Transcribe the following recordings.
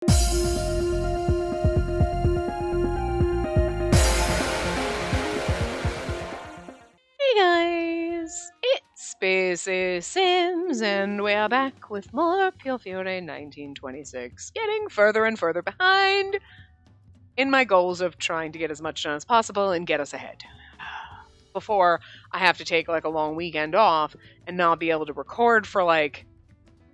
Hey guys, it's Spacey Sims, and we are back with more Piofiore 1926, getting further and further behind in my goals of trying to get as much done as possible and get us ahead. Before I have to take like a long weekend off and not be able to record for like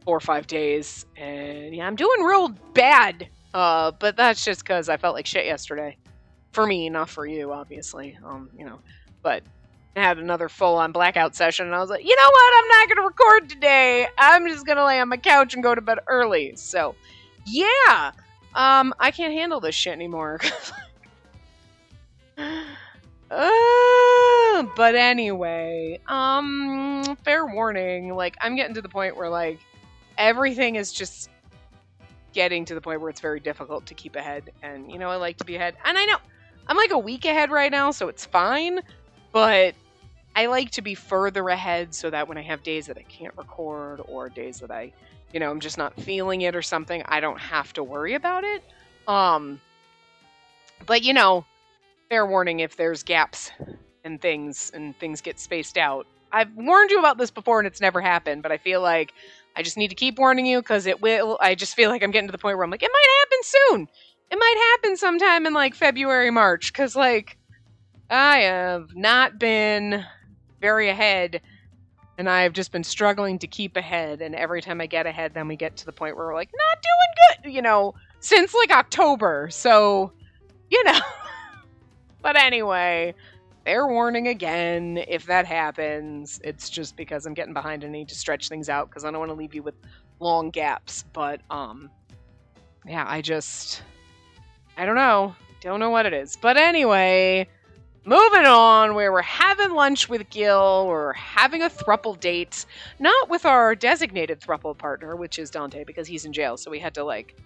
4 or 5 days, and yeah, I'm doing real bad, but that's just because I felt like shit yesterday. For me, not for you, obviously, but I had another full-on blackout session, and I was like, you know what, I'm not going to record today. I'm just going to lay on my couch and go to bed early. So, yeah, I can't handle this shit anymore. But anyway, fair warning, like, I'm getting to the point where, like, everything is just getting to the point where it's very difficult to keep ahead, and, I like to be ahead, and I know, I'm like a week ahead right now, so it's fine, but I like to be further ahead so that when I have days that I can't record or days that I'm just not feeling it or something, I don't have to worry about it. But fair warning if there's gaps and things get spaced out. I've warned you about this before and it's never happened, but I feel like I just need to keep warning you because it will. I just feel like I'm getting to the point where I'm like, it might happen soon. It might happen sometime in like February, March, because like I have not been very ahead, and I've just been struggling to keep ahead, and every time I get ahead, then we get to the point where we're like, not doing good, since like October, so, But anyway, fair warning again, if that happens, it's just because I'm getting behind and need to stretch things out, because I don't want to leave you with long gaps, but, yeah, I don't know what it is, but anyway, moving on, where we're having lunch with Gil, we're having a throuple date, not with our designated throuple partner, which is Dante, because he's in jail, so we had to, like,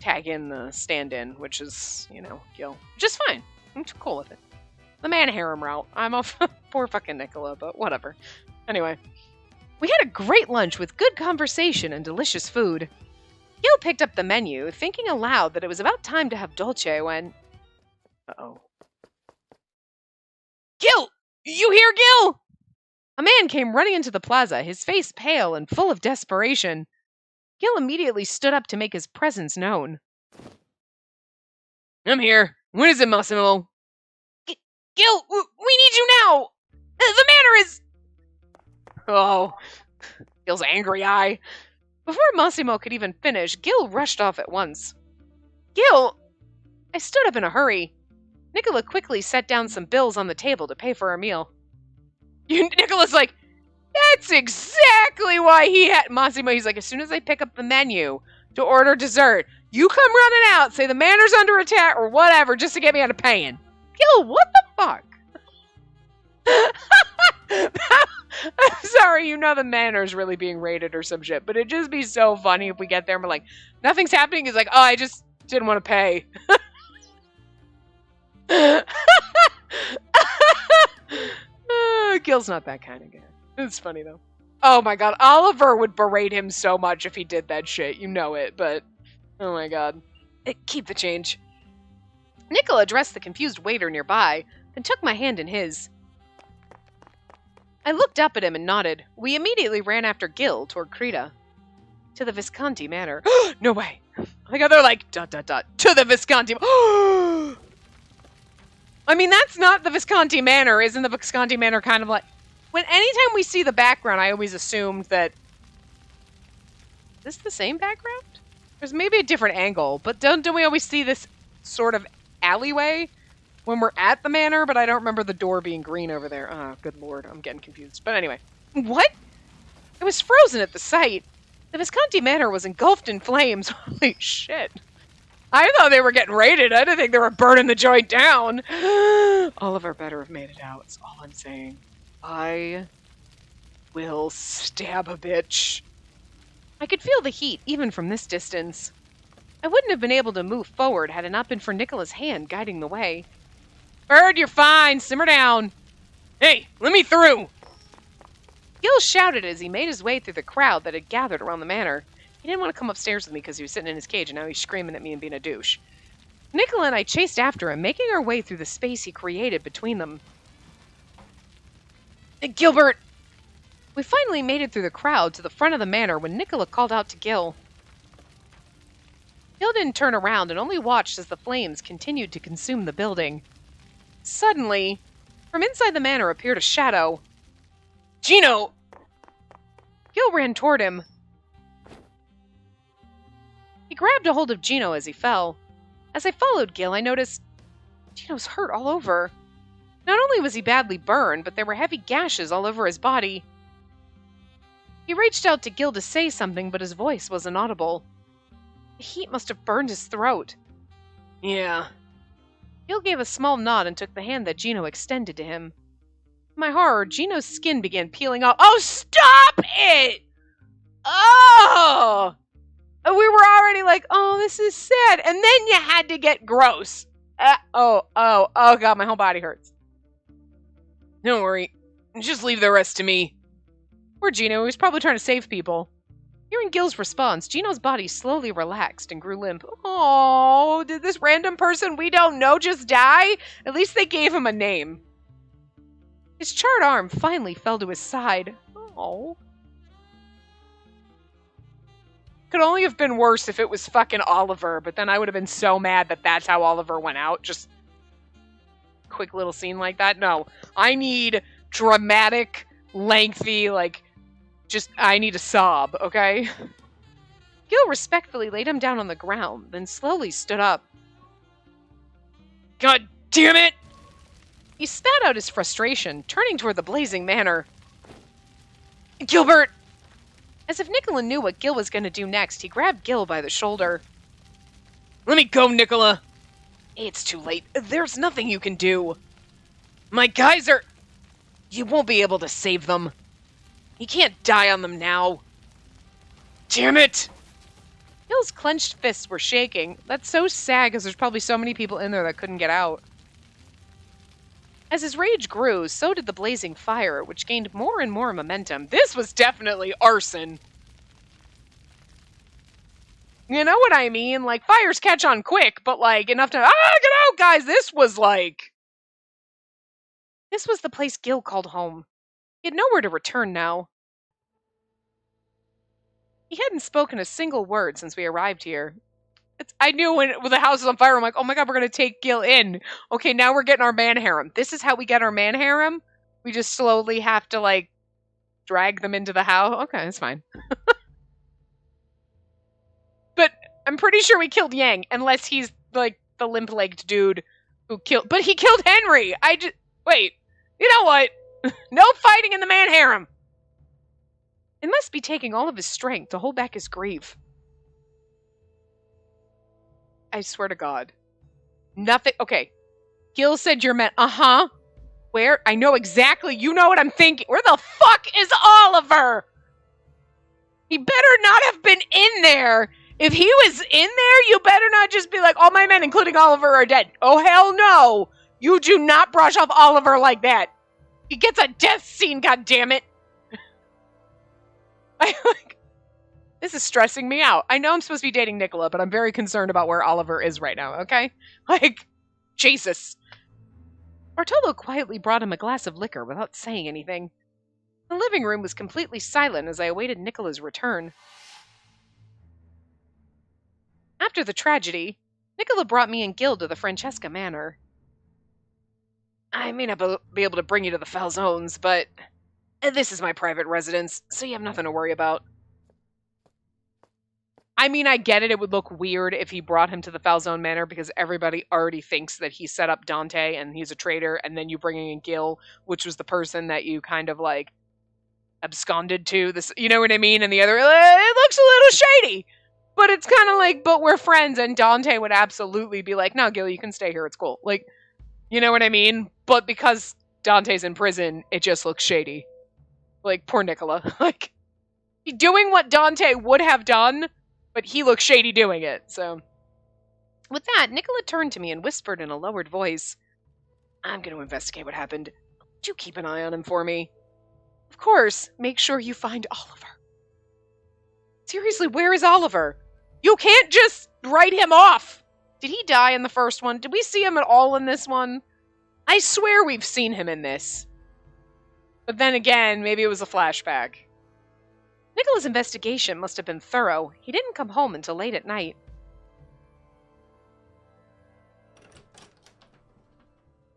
tag in the stand-in, which is, Gil. Just fine. I'm cool with it. The man harem route. I'm a poor fucking Nicola, but whatever. Anyway, we had a great lunch with good conversation and delicious food. Gil picked up the menu, thinking aloud that it was about time to have dolce when... Uh-oh. Gil! You here, Gil? A man came running into the plaza, his face pale and full of desperation. Gil immediately stood up to make his presence known. I'm here. What is it, Massimo? Gil, we need you now! The manor is... Oh, Gil's angry eye. Before Massimo could even finish, Gil rushed off at once. Gil! I stood up in a hurry. Nicola quickly set down some bills on the table to pay for our meal. Nicola's like, that's exactly why he had... Massimo, he's like, as soon as I pick up the menu to order dessert, you come running out, say the manor's under attack or whatever, just to get me out of paying. Gil, what the fuck? I'm sorry, the manor's really being raided or some shit, but it'd just be so funny if we get there and we're like, nothing's happening. He's like, oh, I just didn't want to pay. Gil's not that kind of guy. It's funny though. Oh my god, Oliver would berate him so much if he did that shit. You know it, but oh my god. Keep the change. Nicola addressed the confused waiter nearby, then took my hand in his. I looked up at him and nodded. We immediately ran after Gil toward Creta. To the Visconti Manor. No way. I got there like, ... to the Visconti. I mean, that's not the Visconti Manor. Isn't the Visconti Manor kind of like... anytime we see the background, I always assumed that... Is this the same background? There's maybe a different angle, but don't we always see this sort of alleyway when we're at the manor? But I don't remember the door being green over there. Oh, good lord, I'm getting confused. But anyway. What? I was frozen at the sight. The Visconti Manor was engulfed in flames. Holy shit. I thought they were getting raided. I didn't think they were burning the joint down. Oliver better have made it out. That's all I'm saying. I will stab a bitch. I could feel the heat even from this distance. I wouldn't have been able to move forward had it not been for Nicola's hand guiding the way. Bird, you're fine. Simmer down. Hey, let me through. Gil shouted as he made his way through the crowd that had gathered around the manor. He didn't want to come upstairs with me because he was sitting in his cage, and now he's screaming at me and being a douche. Nicola and I chased after him, making our way through the space he created between them. Gilbert! We finally made it through the crowd to the front of the manor when Nicola called out to Gil. Gil didn't turn around and only watched as the flames continued to consume the building. Suddenly, from inside the manor appeared a shadow. Gino! Gil ran toward him. He grabbed a hold of Gino as he fell. As I followed Gil, I noticed Gino's hurt all over. Not only was he badly burned, but there were heavy gashes all over his body. He reached out to Gil to say something, but his voice was inaudible. The heat must have burned his throat. Yeah. Gil gave a small nod and took the hand that Gino extended to him. To my horror, Gino's skin began peeling off. Oh, stop it! Oh! We were already like, oh, this is sad. And then you had to get gross. Oh, God, my whole body hurts. Don't worry. Just leave the rest to me. Poor Gino, he was probably trying to save people. Hearing Gil's response, Gino's body slowly relaxed and grew limp. Oh, did this random person we don't know just die? At least they gave him a name. His charred arm finally fell to his side. Oh. Could only have been worse if it was fucking Oliver, but then I would have been so mad that that's how Oliver went out. Just quick little scene like that. No, I need dramatic, lengthy, I need a sob, okay? Gil respectfully laid him down on the ground, then slowly stood up. God damn it! He spat out his frustration, turning toward the blazing manor. Gilbert! As if Nicola knew what Gil was going to do next, he grabbed Gil by the shoulder. Let me go, Nicola! It's too late. There's nothing you can do. My guys are... You won't be able to save them. You can't die on them now. Damn it! Gil's clenched fists were shaking. That's so sad because there's probably so many people in there that couldn't get out. As his rage grew, so did the blazing fire, which gained more and more momentum. This was definitely arson. You know what I mean? Like, fires catch on quick, but enough to, get out, guys! This was the place Gil called home. He had nowhere to return now. He hadn't spoken a single word since we arrived here. I knew when the house was on fire, I'm like, oh my god, we're going to take Gil in. Okay, now we're getting our man harem. This is how we get our man harem? We just slowly have to, drag them into the house? Okay, that's fine. But I'm pretty sure we killed Yang, unless he's, the limp-legged dude who killed... But he killed Henry! Wait, you know what? No fighting in the man harem! It must be taking all of his strength to hold back his grief. I swear to God. Nothing. Okay. Gil said you're meant. Uh-huh. Where? I know exactly. You know what I'm thinking. Where the fuck is Oliver? He better not have been in there. If he was in there, you better not just be like, all my men, including Oliver, are dead. Oh, hell no. You do not brush off Oliver like that. He gets a death scene, goddammit. This is stressing me out. I know I'm supposed to be dating Nicola, but I'm very concerned about where Oliver is right now, okay? Jesus. Bartolo quietly brought him a glass of liquor without saying anything. The living room was completely silent as I awaited Nicola's return. After the tragedy, Nicola brought me and Gil to the Francesca Manor. I may not be able to bring you to the Falzones, but this is my private residence, so you have nothing to worry about. I mean, I get it. It would look weird if he brought him to the Falzone Manor because everybody already thinks that he set up Dante and he's a traitor, and then you bring in Gil, which was the person that you kind of absconded to. This, you know what I mean? And the other, it looks a little shady, but it's kind of but we're friends, and Dante would absolutely be like, no, Gil, you can stay here. It's cool. You know what I mean? But because Dante's in prison, it just looks shady. Poor Nicola. Doing what Dante would have done, but he looks shady doing it, so. With that, Nicola turned to me and whispered in a lowered voice, I'm going to investigate what happened. Would you keep an eye on him for me? Of course, make sure you find Oliver. Seriously, where is Oliver? You can't just write him off! Did he die in the first one? Did we see him at all in this one? I swear we've seen him in this. But then again, maybe it was a flashback. Nicola's investigation must have been thorough. He didn't come home until late at night.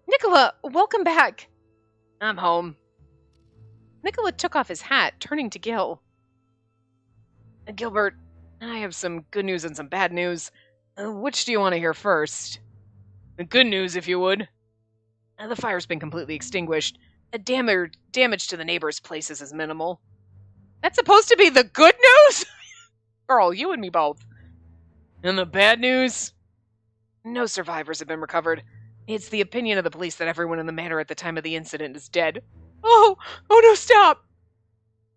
Nicola, welcome back. I'm home. Nicola took off his hat, turning to Gil. Gilbert, I have some good news and some bad news. Which do you want to hear first? The good news, if you would. The fire's been completely extinguished. Damage to the neighbors' places is minimal. That's supposed to be the good news? Girl, you and me both. And the bad news? No survivors have been recovered. It's the opinion of the police that everyone in the manor at the time of the incident is dead. Oh no, stop!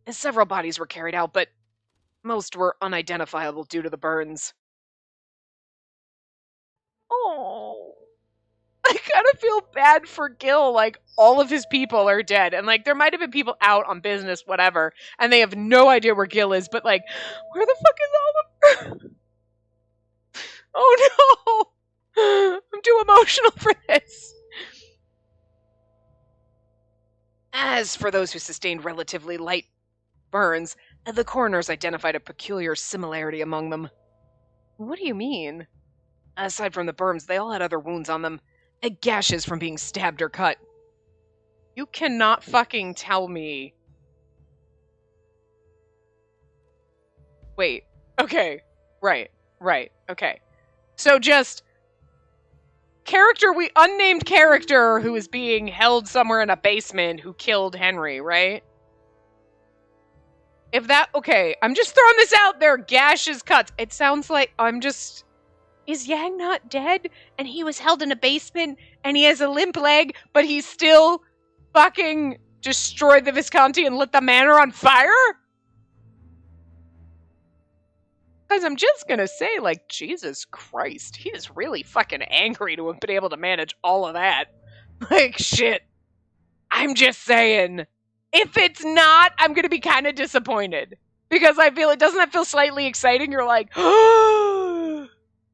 Several bodies were carried out, but most were unidentifiable due to the burns. Oh. I kind of feel bad for Gil, like, all of his people are dead, and, like, there might have been people out on business, whatever, and they have no idea where Gil is, but, like, where the fuck is Oliver? Oh no! I'm too emotional for this. As for those who sustained relatively light burns, the coroners identified a peculiar similarity among them. What do you mean? Aside from the burns, they all had other wounds on them. Gashes from being stabbed or cut. You cannot fucking tell me. Wait. Okay. Right. Okay. So just unnamed character who is being held somewhere in a basement who killed Henry, right? Okay, I'm just throwing this out there. Gashes, cuts. It sounds like is Yang not dead? And he was held in a basement, and he has a limp leg, but he still fucking destroyed the Visconti and lit the manor on fire? Guys, I'm just gonna say, like, Jesus Christ, he is really fucking angry to have been able to manage all of that. Like, shit. I'm just saying, if it's not, I'm gonna be kind of disappointed. Because I feel, doesn't that feel slightly exciting? You're like, oh,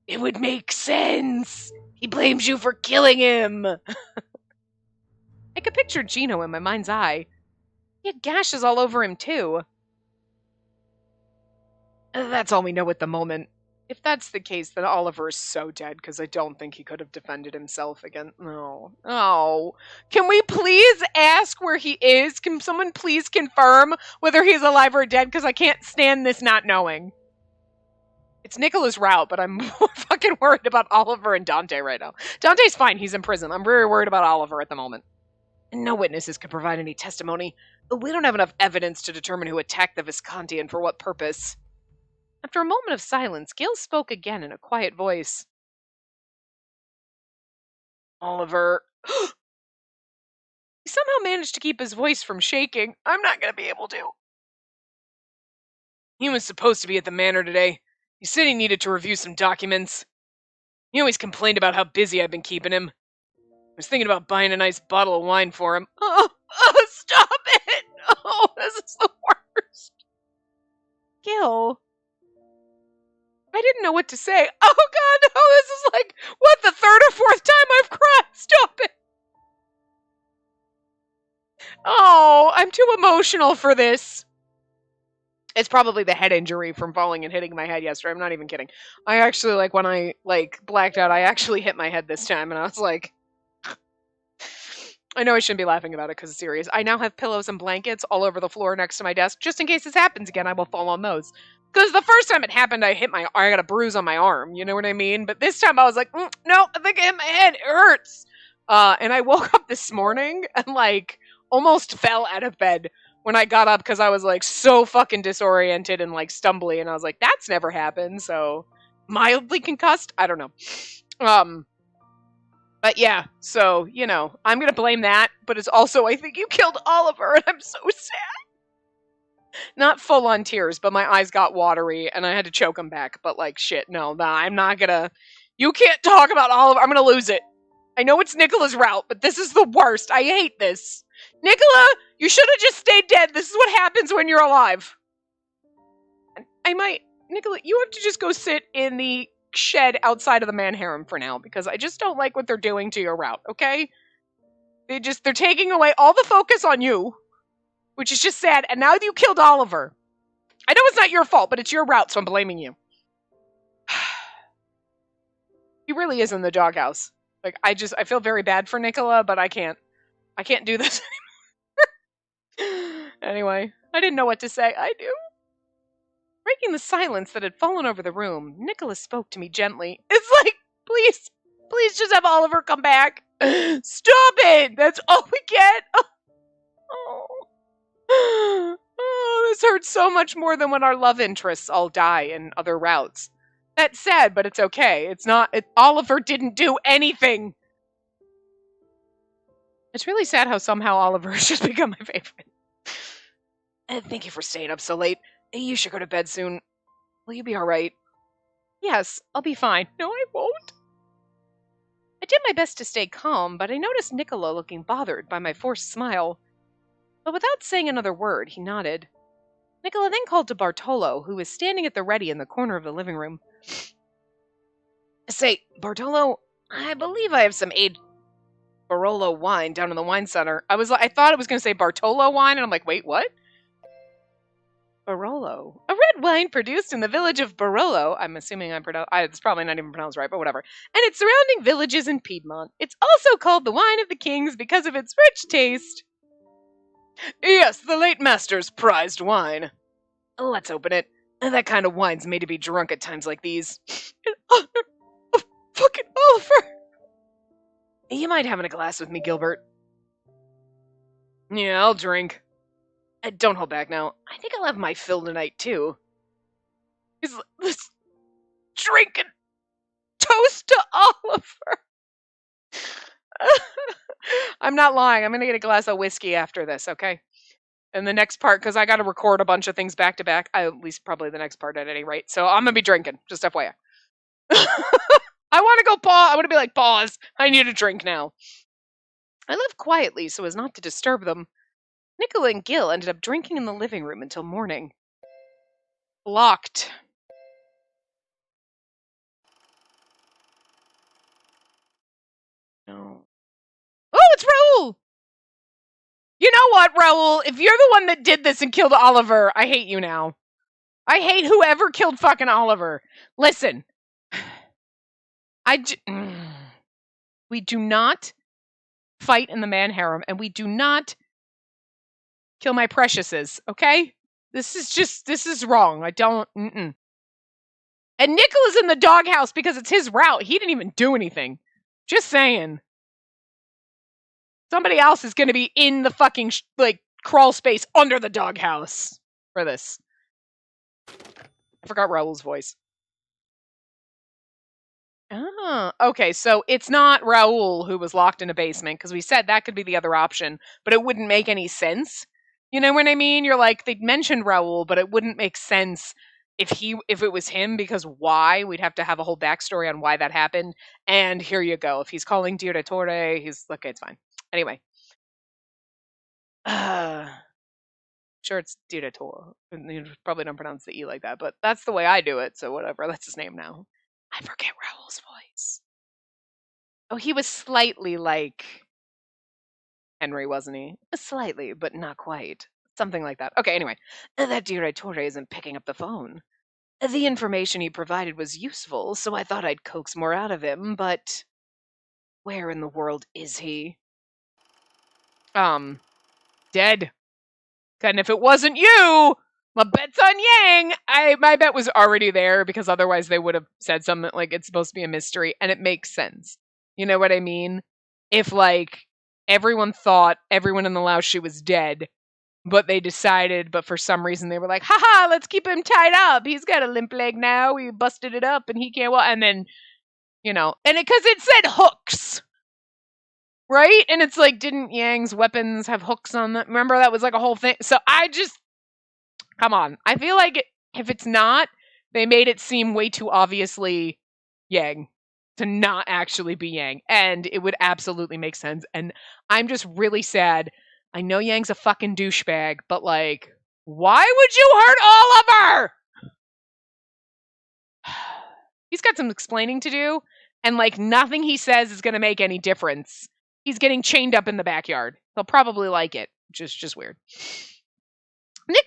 it would make sense. He blames you for killing him. I could picture Gino in my mind's eye. He had gashes all over him, too. That's all we know at the moment. If that's the case, then Oliver is so dead, because I don't think he could have defended himself again. No. Oh. Can we please ask where he is? Can someone please confirm whether he's alive or dead? Because I can't stand this not knowing. It's Nicola's route, but I'm more fucking worried about Oliver and Dante right now. Dante's fine, he's in prison. I'm very worried about Oliver at the moment. No witnesses can provide any testimony. We don't have enough evidence to determine who attacked the Visconti and for what purpose. After a moment of silence, Gil spoke again in a quiet voice. Oliver. He somehow managed to keep his voice from shaking. I'm not going to be able to. He was supposed to be at the manor today. He said he needed to review some documents. He always complained about how busy I've been keeping him. I was thinking about buying a nice bottle of wine for him. Oh, stop it! Oh, this is the worst. Gil. I didn't know what to say. Oh god, no, this is like, what, the third or fourth time I've cried? Stop it! Oh, I'm too emotional for this. It's probably the head injury from falling and hitting my head yesterday. I'm not even kidding. I actually, like, when I, like, blacked out, I actually hit my head this time, and I was like... I know I shouldn't be laughing about it because it's serious. I now have pillows and blankets all over the floor next to my desk. Just in case this happens again, I will fall on those. Because the first time it happened, I got a bruise on my arm. You know what I mean? But this time I was like, no, I think I hit my head. It hurts. And I woke up this morning and, like, almost fell out of bed when I got up because I was, like, so fucking disoriented and, like, stumbly. And I was like, that's never happened. So, mildly concussed? I don't know. But yeah, so, you know, I'm gonna blame that, but it's also, I think you killed Oliver, and I'm so sad. Not full-on tears, but my eyes got watery, and I had to choke them back, but, like, shit, no, I'm not gonna... You can't talk about Oliver, I'm gonna lose it. I know it's Nicola's route, but this is the worst. I hate this. Nicola, you should have just stayed dead. This is what happens when you're alive. Nicola, you have to just go sit in the shed outside of the man harem for now, because I just don't like what they're doing to your route, okay? They're taking away all the focus on you, which is just sad, and now you killed Oliver. I know it's not your fault, but it's your route, so I'm blaming you. He really is in the doghouse. Like, I feel very bad for Nicola, but I can't do this anymore. Anyway, I didn't know what to say. I do. Breaking the silence that had fallen over the room, Nicholas spoke to me gently. It's like, please just have Oliver come back. Stop it! That's all we get. Oh, this hurts so much more than when our love interests all die in other routes. That's sad, but it's okay. Oliver didn't do anything. It's really sad how somehow Oliver has just become my favorite. Thank you for staying up so late. You should go to bed soon. Will you be alright? Yes, I'll be fine. No, I won't. I did my best to stay calm, but I noticed Niccolo looking bothered by my forced smile. But without saying another word, he nodded. Nicola then called to Bartolo, who was standing at the ready in the corner of the living room. Say, Bartolo, I believe I have some Barolo wine down in the wine center. I thought it was going to say Bartolo wine, and I'm like, wait, what? Barolo. A red wine produced in the village of Barolo. I'm assuming it's probably not even pronounced right, but whatever. And its surrounding villages in Piedmont. It's also called the wine of the kings because of its rich taste. Yes, the late master's prized wine. Let's open it. That kind of wine's made to be drunk at times like these. In honor of fucking Oliver. You mind having a glass with me, Gilbert? Yeah, I'll drink. Don't hold back now. I think I'll have my fill tonight, too. Let's drink and toast to Oliver. I'm not lying. I'm going to get a glass of whiskey after this, okay? And the next part, because I got to record a bunch of things back to back. At least probably the next part at any rate. So I'm going to be drinking, just FYI. I want to go pause. I want to be like, pause. I need a drink now. I left quietly so as not to disturb them. Nicola and Gil ended up drinking in the living room until morning. Locked. No. Oh, it's Raoul! You know what, Raoul? If you're the one that did this and killed Oliver, I hate you now. I hate whoever killed fucking Oliver. Listen. We do not fight in the man harem, and we do not kill my preciouses, okay? This is wrong. I don't, And Nicola's in the doghouse because it's his route. He didn't even do anything. Just saying. Somebody else is going to be in the fucking, crawl space under the doghouse for this. I forgot Raoul's voice. Ah, okay, so it's not Raoul who was locked in a basement, because we said that could be the other option, but it wouldn't make any sense. You know what I mean? You're like, they'd mentioned Raoul, but it wouldn't make sense if it was him, because why? We'd have to have a whole backstory on why that happened. And here you go. If he's calling Direttore, he's okay, it's fine. Anyway. Sure, it's Direttore. You probably don't pronounce the E like that, but that's the way I do it, so whatever. That's his name now. I forget Raoul's voice. Oh, he was slightly like Henry, wasn't he? Slightly, but not quite. Something like that. Okay, anyway. That Direttore isn't picking up the phone. The information he provided was useful, so I thought I'd coax more out of him, but where in the world is he? Dead. And if it wasn't you, my bet's on Yang. My bet was already there, because otherwise they would have said something like it's supposed to be a mystery, and it makes sense. You know what I mean? If, everyone thought everyone in the Laoshi was dead, but for some reason they were like, haha, let's keep him tied up. He's got a limp leg now. We busted it up and he can't walk. And then, and because it said hooks. Right? And it's like, didn't Yang's weapons have hooks on them? Remember, that was like a whole thing. So come on. I feel like if it's not, they made it seem way too obviously Yang to not actually be Yang. And it would absolutely make sense. And I'm just really sad. I know Yang's a fucking douchebag, but why would you hurt Oliver? He's got some explaining to do, and, like, nothing he says is going to make any difference. He's getting chained up in the backyard. He'll probably like it. Just weird.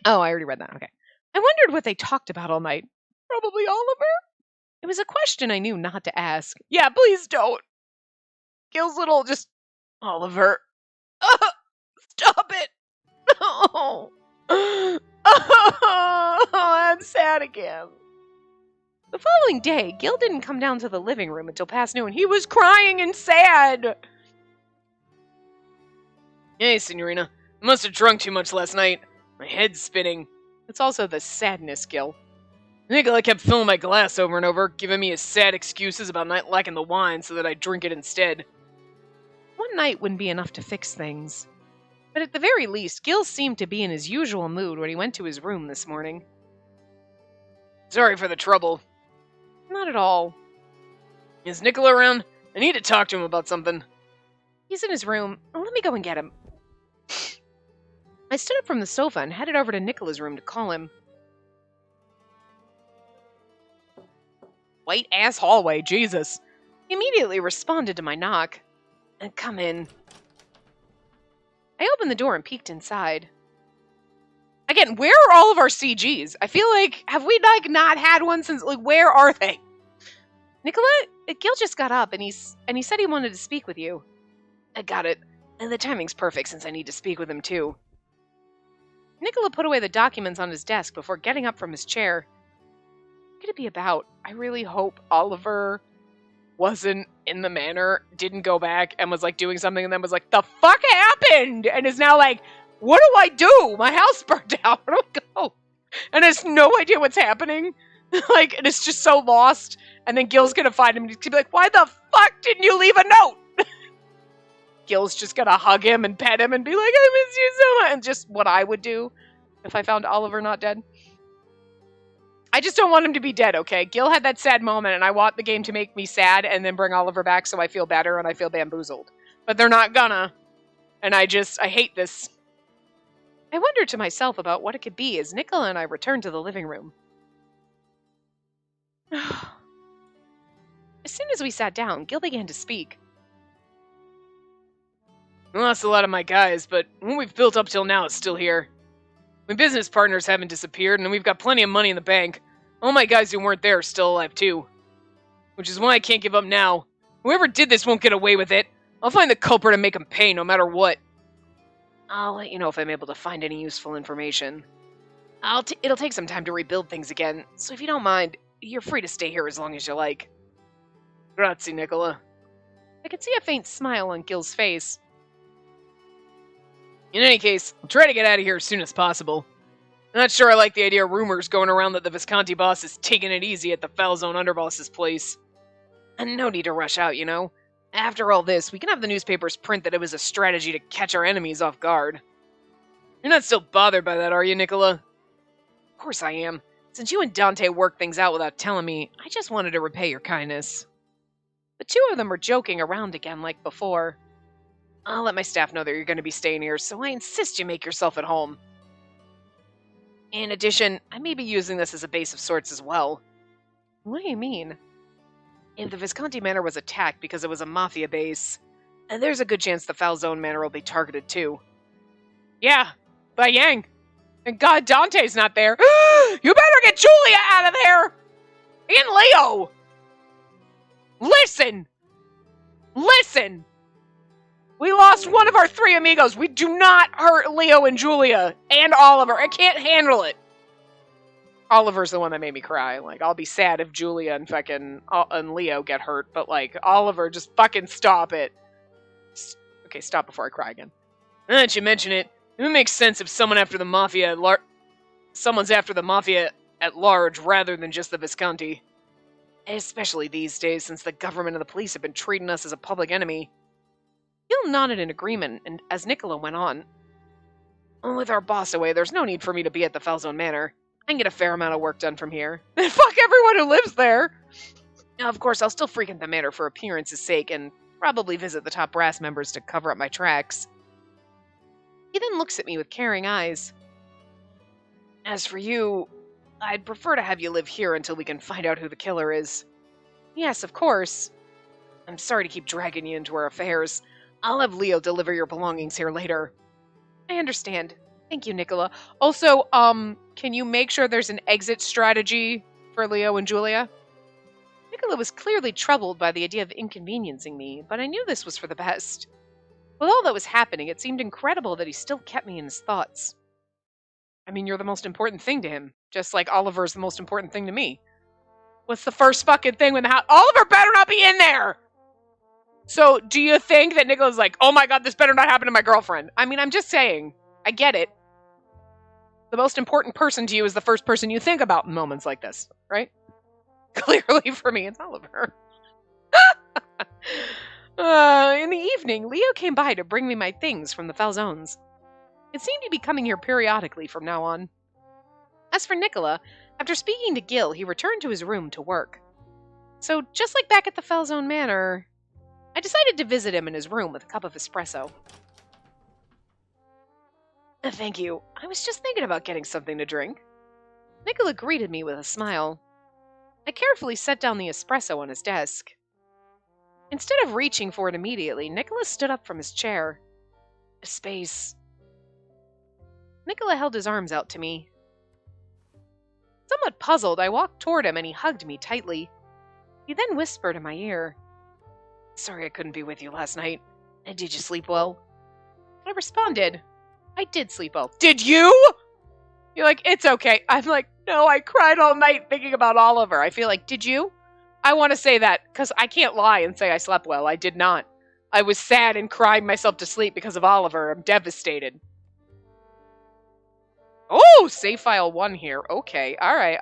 Oh, I already read that. Okay. I wondered what they talked about all night. Probably Oliver? It was a question I knew not to ask. Yeah, please don't. Gil's little just... Oliver. Stop it. Oh. Oh, I'm sad again. The following day, Gil didn't come down to the living room until past noon. He was crying and sad. Hey, Signorina. I must have drunk too much last night. My head's spinning. It's also the sadness, Gil. Nicola kept filling my glass over and over, giving me his sad excuses about not liking the wine so that I'd drink it instead. One night wouldn't be enough to fix things. But at the very least, Gil seemed to be in his usual mood when he went to his room this morning. Sorry for the trouble. Not at all. Is Nicola around? I need to talk to him about something. He's in his room. Let me go and get him. I stood up from the sofa and headed over to Nicola's room to call him. White-ass hallway, Jesus. He immediately responded to my knock. Come in. I opened the door and peeked inside. Again, where are all of our CGs? I feel like, have we, like, not had one since, like, where are they? Nicola, Gil just got up and he said he wanted to speak with you. I got it. And the timing's perfect since I need to speak with him, too. Nicola put away the documents on his desk before getting up from his chair. What could it be about? I really hope Oliver wasn't in the manor, didn't go back, and was, like, doing something, and then was like, the fuck happened? And is now like, what do I do? My house burned down. Where do I go? And has no idea what's happening. Like, and it's just so lost. And then Gil's gonna find him, and he's gonna be like, why the fuck didn't you leave a note? Gil's just gonna hug him and pet him and be like, I miss you so much. And just what I would do if I found Oliver not dead. I just don't want him to be dead, okay? Gil had that sad moment, and I want the game to make me sad and then bring Oliver back so I feel better and I feel bamboozled. But they're not gonna. And I hate this. I wondered to myself about what it could be as Nicola and I returned to the living room. As soon as we sat down, Gil began to speak. I lost a lot of my guys, but what we've built up till now is still here. My business partners haven't disappeared, and we've got plenty of money in the bank. All my guys who weren't there are still alive, too. Which is why I can't give up now. Whoever did this won't get away with it. I'll find the culprit and make him pay, no matter what. I'll let you know if I'm able to find any useful information. It'll take some time to rebuild things again, so if you don't mind, you're free to stay here as long as you like. Grazie, Nicola. I could see a faint smile on Gil's face. In any case, I'll try to get out of here as soon as possible. I'm not sure I like the idea of rumors going around that the Visconti boss is taking it easy at the Falzone underboss's place. And no need to rush out, you know? After all this, we can have the newspapers print that it was a strategy to catch our enemies off guard. You're not still bothered by that, are you, Nicola? Of course I am. Since you and Dante worked things out without telling me, I just wanted to repay your kindness. The two of them were joking around again like before. I'll let my staff know that you're going to be staying here, so I insist you make yourself at home. In addition, I may be using this as a base of sorts as well. What do you mean? If the Visconti Manor was attacked because it was a mafia base, and there's a good chance the Falzone Manor will be targeted too. Yeah, by Yang. And God, Dante's not there. You better get Julia out of there! And Leo! Listen! Listen! We lost one of our three amigos. We do not hurt Leo and Julia and Oliver. I can't handle it. Oliver's the one that made me cry. Like, I'll be sad if Julia and fucking and Leo get hurt, but like, Oliver, just fucking stop it. Okay, stop before I cry again. Now that you mention it, it would make sense if someone's after the mafia at large rather than just the Visconti. Especially these days, since the government and the police have been treating us as a public enemy. Gil nodded in agreement, and as Nicola went on, with our boss away, there's no need for me to be at the Falzone Manor. I can get a fair amount of work done from here. And fuck everyone who lives there! Now, of course, I'll still frequent the manor for appearance's sake, and probably visit the top brass members to cover up my tracks. He then looks at me with caring eyes. As for you, I'd prefer to have you live here until we can find out who the killer is. Yes, of course. I'm sorry to keep dragging you into our affairs. I'll have Leo deliver your belongings here later. I understand. Thank you, Nicola. Also, can you make sure there's an exit strategy for Leo and Julia? Nicola was clearly troubled by the idea of inconveniencing me, but I knew this was for the best. With all that was happening, it seemed incredible that he still kept me in his thoughts. I mean, you're the most important thing to him, just like Oliver's the most important thing to me. What's the first fucking thing when the house? Oliver better not be in there! So, do you think that Nicola's like, oh my god, this better not happen to my girlfriend? I mean, I'm just saying. I get it. The most important person to you is the first person you think about in moments like this, right? Clearly, for me, it's Oliver. In the evening, Leo came by to bring me my things from the Falzones. It seemed to be coming here periodically from now on. As for Nicola, after speaking to Gil, he returned to his room to work. So, just like back at the Falzone Manor, I decided to visit him in his room with a cup of espresso. Thank you. I was just thinking about getting something to drink. Nicola greeted me with a smile. I carefully set down the espresso on his desk. Instead of reaching for it immediately, Nicola stood up from his chair. Space. Nicola held his arms out to me. Somewhat puzzled, I walked toward him and he hugged me tightly. He then whispered in my ear, Sorry I couldn't be with you last night. Did you sleep well? I responded, I did sleep well. Did you? You're like, it's okay. I'm like, no, I cried all night thinking about Oliver. I feel like, did you? I want to say that, because I can't lie and say I slept well. I did not. I was sad and crying myself to sleep because of Oliver. I'm devastated. Oh, save file 1 here. Okay, alright.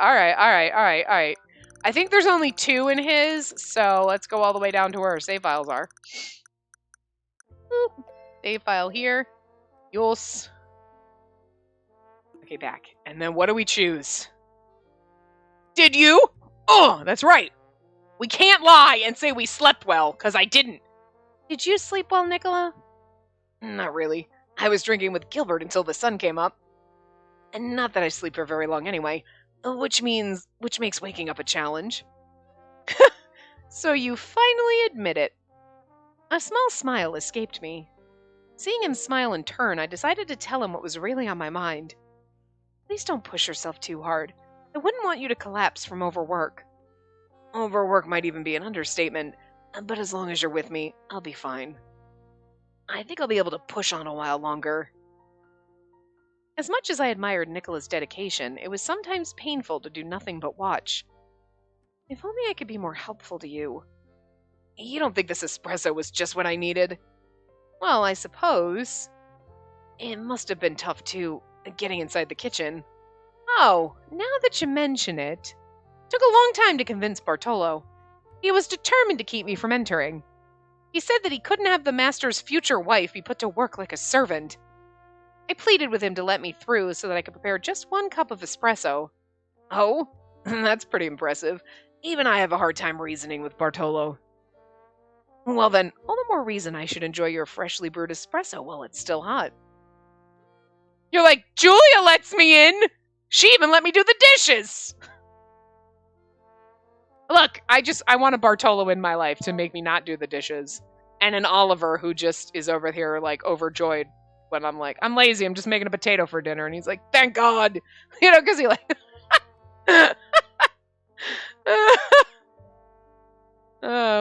I think there's only 2 in his, so let's go all the way down to where our save files are. Boop. Save file here. Yos. Okay, back. And then what do we choose? Did you? Oh, that's right. We can't lie and say we slept well, because I didn't. Did you sleep well, Nicola? Not really. I was drinking with Gilbert until the sun came up. And not that I sleep for very long anyway, which makes waking up a challenge. So you finally admit it. A small smile escaped me. Seeing him smile in turn, I decided to tell him what was really on my mind. Please don't push yourself too hard. I wouldn't want you to collapse from overwork. Overwork might even be an understatement, but as long as you're with me, I'll be fine. I think I'll be able to push on a while longer. As much as I admired Nicola's dedication, it was sometimes painful to do nothing but watch. If only I could be more helpful to you. You don't think this espresso was just what I needed? Well, I suppose. It must have been tough, too, getting inside the kitchen. Oh, now that you mention it. Took a long time to convince Bartolo. He was determined to keep me from entering. He said that he couldn't have the master's future wife be put to work like a servant. I pleaded with him to let me through so that I could prepare just 1 cup of espresso. Oh, that's pretty impressive. Even I have a hard time reasoning with Bartolo. Well then, all the more reason I should enjoy your freshly brewed espresso while it's still hot. You're like, Julia lets me in! She even let me do the dishes! Look, I want a Bartolo in my life to make me not do the dishes. And an Oliver who just is over here, like, overjoyed when I'm like, I'm lazy, I'm just making a potato for dinner. And he's like, thank God! You know, because he like...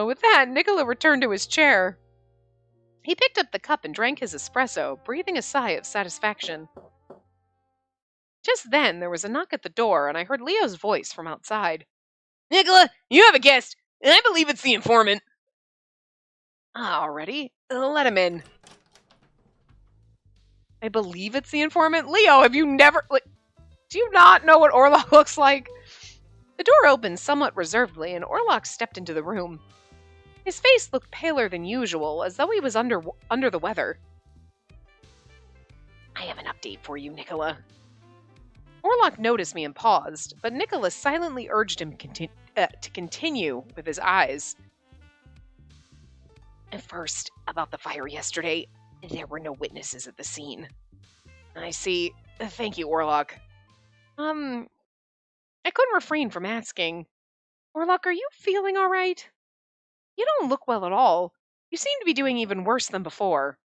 With that, Nicola returned to his chair. He picked up the cup and drank his espresso, breathing a sigh of satisfaction. Just then, there was a knock at the door, and I heard Leo's voice from outside. Nicola, you have a guest, and I believe it's the informant. Already? Let him in. I believe it's the informant? Leo, have you never... do you not know what Orlok looks like? The door opened somewhat reservedly, and Orlok stepped into the room. His face looked paler than usual, as though he was under the weather. I have an update for you, Nicola. Orlok noticed me and paused, but Nicola silently urged him to continue with his eyes. At first, about the fire yesterday, there were no witnesses at the scene. I see. Thank you, Orlok. I couldn't refrain from asking, Orlok, are you feeling all right? You don't look well at all. You seem to be doing even worse than before.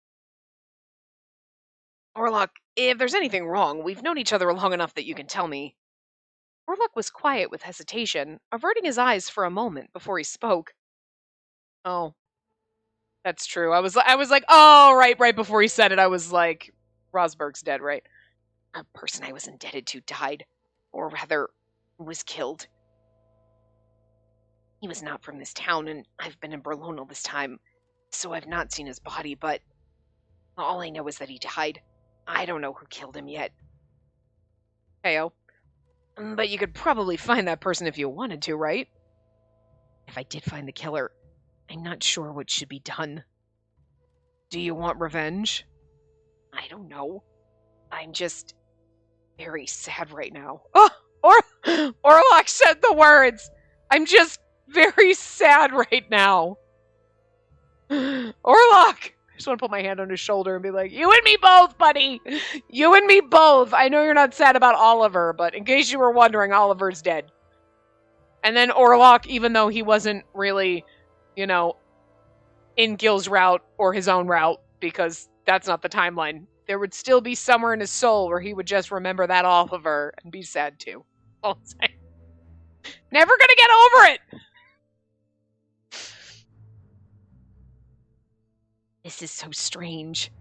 Orlok, if there's anything wrong, we've known each other long enough that you can tell me. Orlok was quiet with hesitation, averting his eyes for a moment before he spoke. Oh, that's true. I was like, oh, right before he said it, I was like, Rosberg's dead, right? A person I was indebted to died, or rather, was killed. He was not from this town, and I've been in Berlin all this time, so I've not seen his body, but all I know is that he died. I don't know who killed him yet. Heyo. But you could probably find that person if you wanted to, right? If I did find the killer, I'm not sure what should be done. Do you want revenge? I don't know. I'm just very sad right now. Oh, Orlok said the words. I'm just very sad right now. Orlok! I just want to put my hand on his shoulder and be like, you and me both, buddy! You and me both! I know you're not sad about Oliver, but in case you were wondering, Oliver's dead. And then Orlok, even though he wasn't really, in Gil's route or his own route, because that's not the timeline, there would still be somewhere in his soul where he would just remember that Oliver and be sad too. All I'm saying. Never gonna get over it! This is so strange.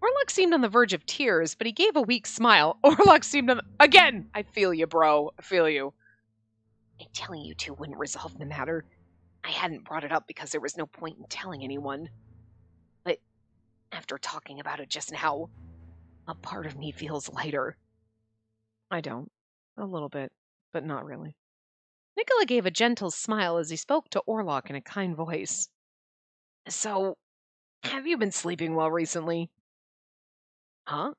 Orlok seemed on the verge of tears, but he gave a weak smile. Orlok seemed again! I feel you, bro. I feel you. And telling you two wouldn't resolve the matter. I hadn't brought it up because there was no point in telling anyone. But after talking about it just now, a part of me feels lighter. I don't. A little bit, but not really. Nicola gave a gentle smile as he spoke to Orlok in a kind voice. So, have you been sleeping well recently? Huh?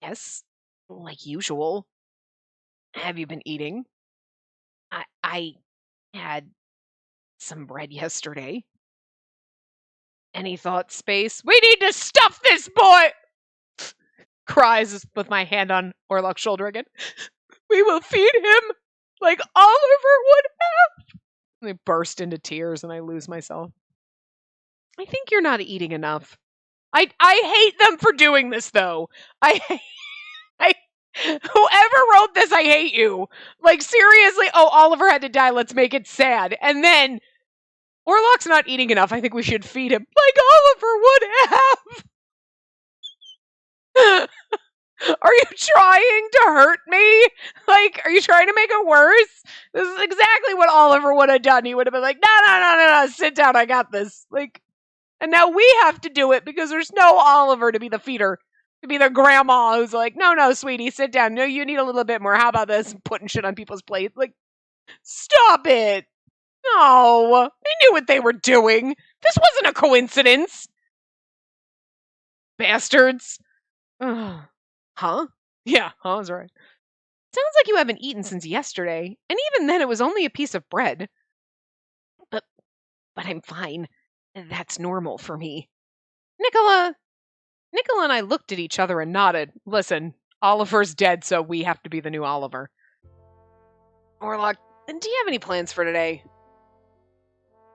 Yes, like usual. Have you been eating? I had some bread yesterday. Any thoughts, Space? We need to stuff this boy! Cries with my hand on Orlok's shoulder again. We will feed him like Oliver would have! And I burst into tears and I lose myself. I think you're not eating enough. I hate them for doing this, though. Whoever wrote this, I hate you. Like, seriously, oh, Oliver had to die, let's make it sad. And then, Orlok's not eating enough, I think we should feed him. Like Oliver would have! Are you trying to hurt me? Like, are you trying to make it worse? This is exactly what Oliver would have done. He would have been like, no, sit down, I got this. Like, and now we have to do it because there's no Oliver to be the feeder. To be the grandma who's like, no, sweetie, sit down. No, you need a little bit more. How about this? Putting shit on people's plates. Like, stop it. No. They knew what they were doing. This wasn't a coincidence. Bastards. Huh? Yeah, I was right. Sounds like you haven't eaten since yesterday. And even then, it was only a piece of bread. But I'm fine. That's normal for me. Nicola and I looked at each other and nodded. Listen, Oliver's dead, so we have to be the new Oliver. Orlok, do you have any plans for today?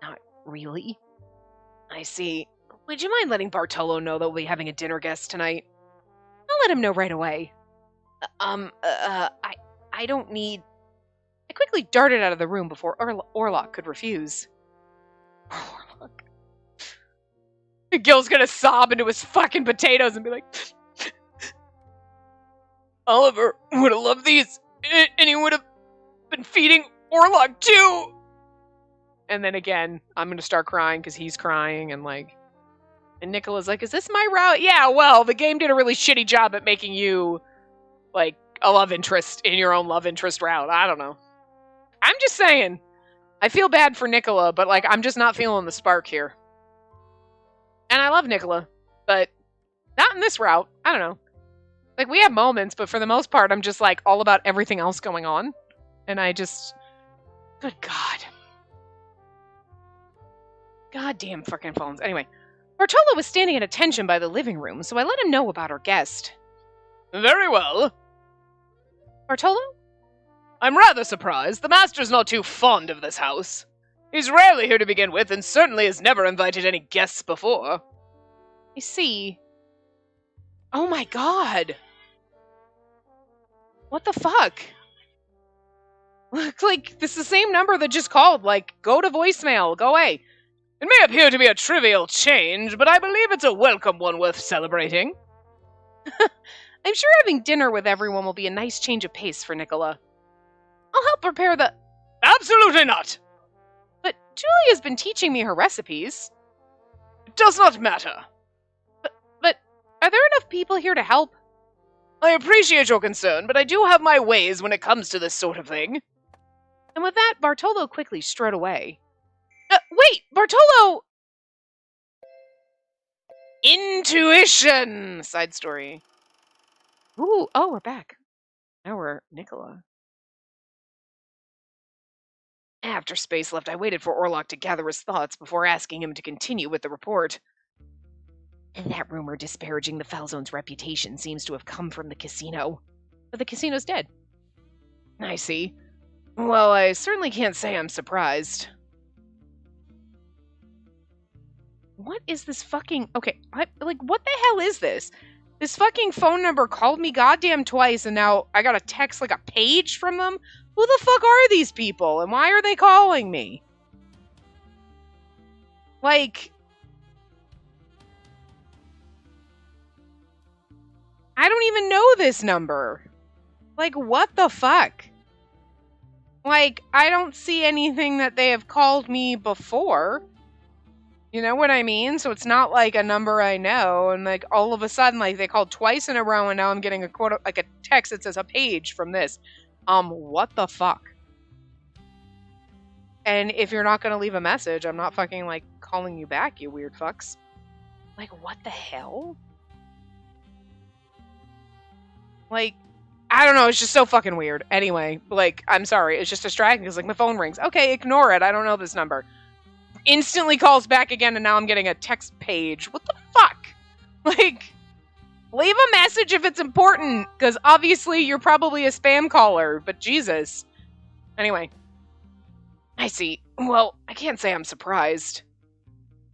Not really. I see. Would you mind letting Bartolo know that we'll be having a dinner guest tonight? I'll let him know right away. I don't need... I quickly darted out of the room before Orlok could refuse. Orlok. Gil's gonna sob into his fucking potatoes and be like, Oliver would have loved these, and he would have been feeding Orlok too. And then again, I'm gonna start crying because he's crying, and Nicola's like, is this my route? Yeah, well, the game did a really shitty job at making you, like, a love interest in your own love interest route. I don't know. I'm just saying. I feel bad for Nicola, but, like, I'm just not feeling the spark here. And I love Nicola, but not in this route. I don't know. Like, we have moments, but for the most part, I'm just, like, all about everything else going on. And I just... Good God. Goddamn fucking phones. Anyway, Bartolo was standing at attention by the living room, so I let him know about our guest. Very well. Bartolo? I'm rather surprised. The Master's not too fond of this house. He's rarely here to begin with, and certainly has never invited any guests before. I see. Oh my god! What the fuck? Looks like this is the same number that just called. Like, go to voicemail. Go away. It may appear to be a trivial change, but I believe it's a welcome one worth celebrating. I'm sure having dinner with everyone will be a nice change of pace for Nicola. I'll help prepare the... Absolutely not! But Julia's been teaching me her recipes. It does not matter. But are there enough people here to help? I appreciate your concern, but I do have my ways when it comes to this sort of thing. And with that, Bartolo quickly strode away. Wait, Bartolo! Intuition! Side story. Ooh, oh, we're back. Now we're Nicola. After Space left, I waited for Orlok to gather his thoughts before asking him to continue with the report. And that rumor disparaging the Falzone's reputation seems to have come from the casino. But the casino's dead. I see. Well, I certainly can't say I'm surprised. What is this fucking... Okay, what the hell is this? This fucking phone number called me goddamn twice, and now I got a text, like a page from them? Who the fuck are these people, and why are they calling me? Like... I don't even know this number. Like, what the fuck? Like, I don't see anything that they have called me before. You know what I mean? So it's not like a number I know, and like all of a sudden, like they called twice in a row, and now I'm getting a quote, like a text that says a page from this. What the fuck? And if you're not gonna leave a message, I'm not fucking like calling you back, you weird fucks. Like, what the hell? Like, I don't know, it's just so fucking weird. Anyway, like, I'm sorry, it's just distracting because like my phone rings. Okay, ignore it. I don't know this number. Instantly calls back again, and now I'm getting a text page. What the fuck? Like, leave a message if it's important, because obviously you're probably a spam caller, but Jesus. Anyway. I see. Well, I can't say I'm surprised.